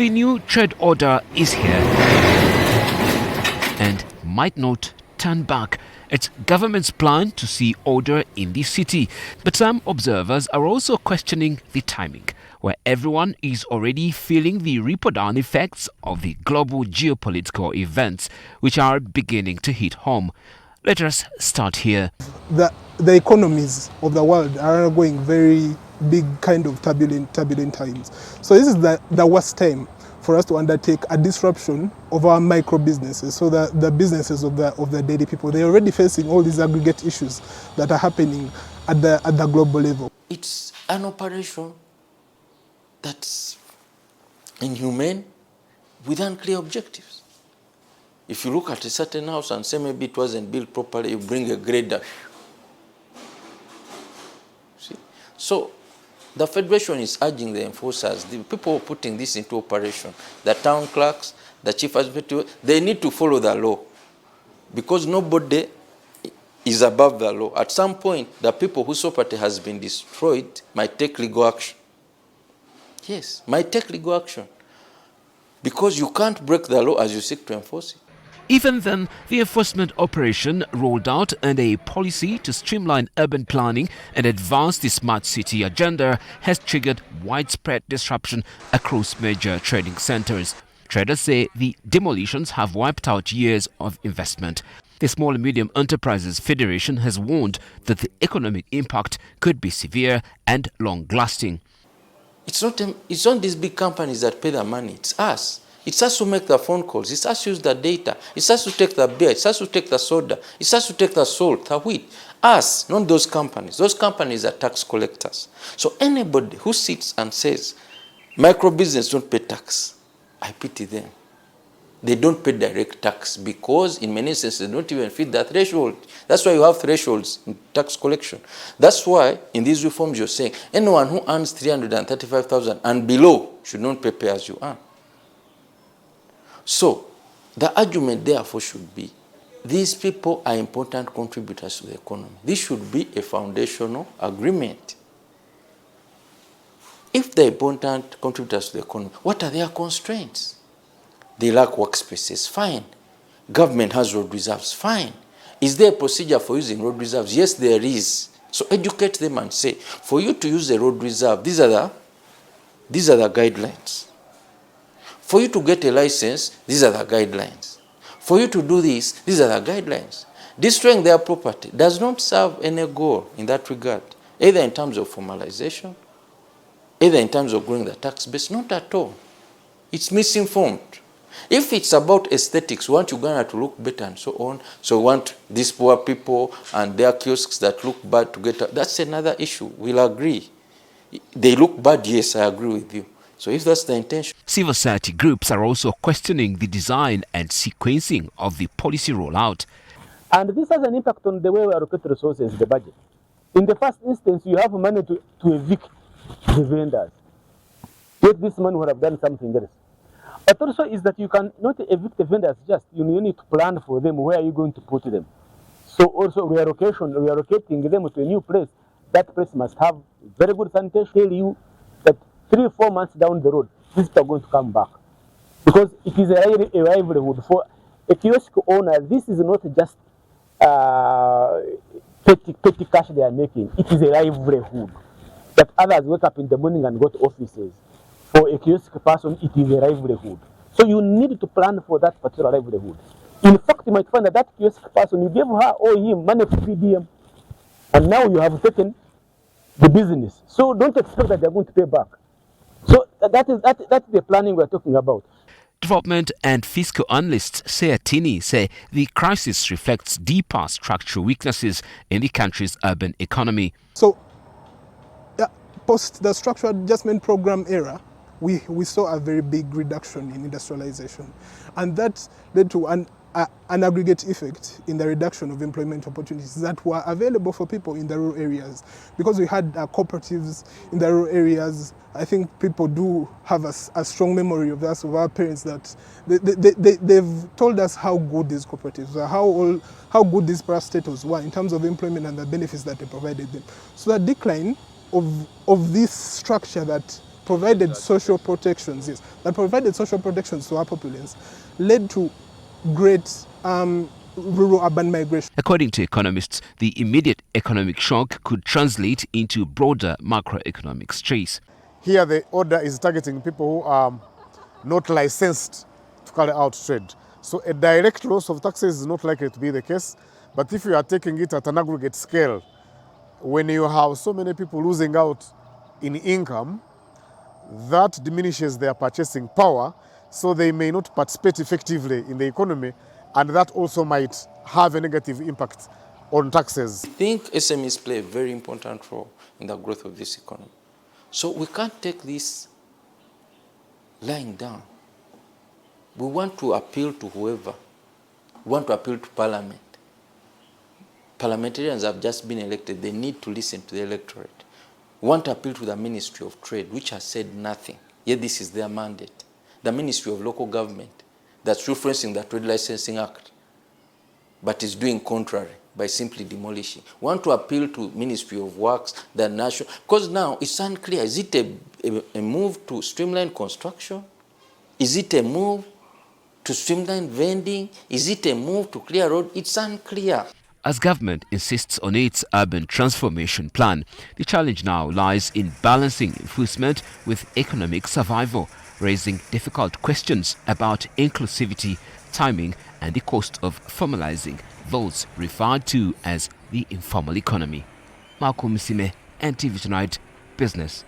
The new trade order is here and might not turn back. It's government's plan to see order in the city. But some observers are also questioning the timing, where everyone is already feeling the ripple-down effects of the global geopolitical events, which are beginning to hit home. Let us start here. The economies of the world are going very big kind of turbulent times. So this is the worst time for us to undertake a disruption of our micro businesses, so that the businesses of the daily people, they're already facing all these aggregate issues that are happening at the global level. It's an operation that's inhumane with unclear objectives. If you look at a certain house and say maybe it wasn't built properly, you bring a grader. See? So the Federation is urging the enforcers, the people putting this into operation, the town clerks, the chief administrator, they need to follow the law, because nobody is above the law. At some point, the people whose property has been destroyed might take legal action. Yes, might take legal action, because you can't break the law as you seek to enforce it. Even then, the enforcement operation rolled out and a policy to streamline urban planning and advance the smart city agenda has triggered widespread disruption across major trading centers. Traders say the demolitions have wiped out years of investment. The Small and Medium Enterprises Federation has warned that the economic impact could be severe and long-lasting. It's not these big companies that pay the money, it's us. It's us who make the phone calls. It's us who use the data. It's us who take the beer. It's us who take the soda. It's us who take the salt, the wheat. Us, not those companies. Those companies are tax collectors. So anybody who sits and says, micro business don't pay tax, I pity them. They don't pay direct tax because in many instances they don't even fit that threshold. That's why you have thresholds in tax collection. That's why in these reforms you're saying anyone who earns 335,000 and below should not pay as you earn. So, the argument therefore should be, these people are important contributors to the economy. This should be a foundational agreement. If they're important contributors to the economy, what are their constraints? They lack workspaces, fine. Government has road reserves, fine. Is there a procedure for using road reserves? Yes, there is. So educate them and say, for you to use a road reserve, these are the guidelines. For you to get a license, these are the guidelines. For you to do this, these are the guidelines. Destroying their property does not serve any goal in that regard, either in terms of formalization, either in terms of growing the tax base, not at all. It's misinformed. If it's about aesthetics, we want Uganda to look better and so on, so we want these poor people and their kiosks that look bad to get out, that's another issue. We'll agree. They look bad, yes, I agree with you. So if that's the intention. Civil society groups are also questioning the design and sequencing of the policy rollout. And this has an impact on the way we allocate resources in the budget. In the first instance, you have money to evict the vendors. Yet this money would have done something else. But also is that you can not evict the vendors just, you need to plan for them, where are you going to put them. So also reallocating them to a new place, that place must have very good sanitation. Tell you that 3 or 4 months down the road, these people are going to come back. Because it is a livelihood. For a kiosk owner, this is not just petty cash they are making. It is a livelihood. That others wake up in the morning and go to offices. For a kiosk person, it is a livelihood. So you need to plan for that particular livelihood. In fact, you might find that kiosk person, you gave her or him money for PDM, and now you have taken the business. So don't expect that they're going to pay back. So that's the planning we're talking about. Development and fiscal analysts Sayatini say the crisis reflects deeper structural weaknesses in the country's urban economy. So, post the structural adjustment program era, we saw a very big reduction in industrialization, and that led to an aggregate effect in the reduction of employment opportunities that were available for people in the rural areas. Because we had cooperatives in the rural areas, I think people do have a strong memory of us, of our parents, that they've told us how good these cooperatives were, how good these parastatals were in terms of employment and the benefits that they provided them. So the decline of this structure that provided social protections, yes, that provided social protections to our populace, led to great rural-urban migration. According to economists, the immediate economic shock could translate into broader macroeconomic stress. Here the order is targeting people who are not licensed to carry out trade. So a direct loss of taxes is not likely to be the case, but if you are taking it at an aggregate scale, when you have so many people losing out in income, that diminishes their purchasing power, so they may not participate effectively in the economy, and that also might have a negative impact on taxes. I think SMEs play a very important role in the growth of this economy. So we can't take this lying down. We want to appeal to whoever. We want to appeal to Parliament. Parliamentarians have just been elected. They need to listen to the electorate. We want to appeal to the Ministry of Trade, which has said nothing, yet this is their mandate. The Ministry of Local Government, that's referencing the Trade Licensing Act, but is doing contrary by simply demolishing. We want to appeal to Ministry of Works, the national, because now it's unclear. Is it a move to streamline construction? Is it a move to streamline vending? Is it a move to clear road? It's unclear. As government insists on its urban transformation plan, the challenge now lies in balancing enforcement with economic survival, raising difficult questions about inclusivity, timing, and the cost of formalizing those referred to as the informal economy. Malcolm Sime, NTV Tonight, Business.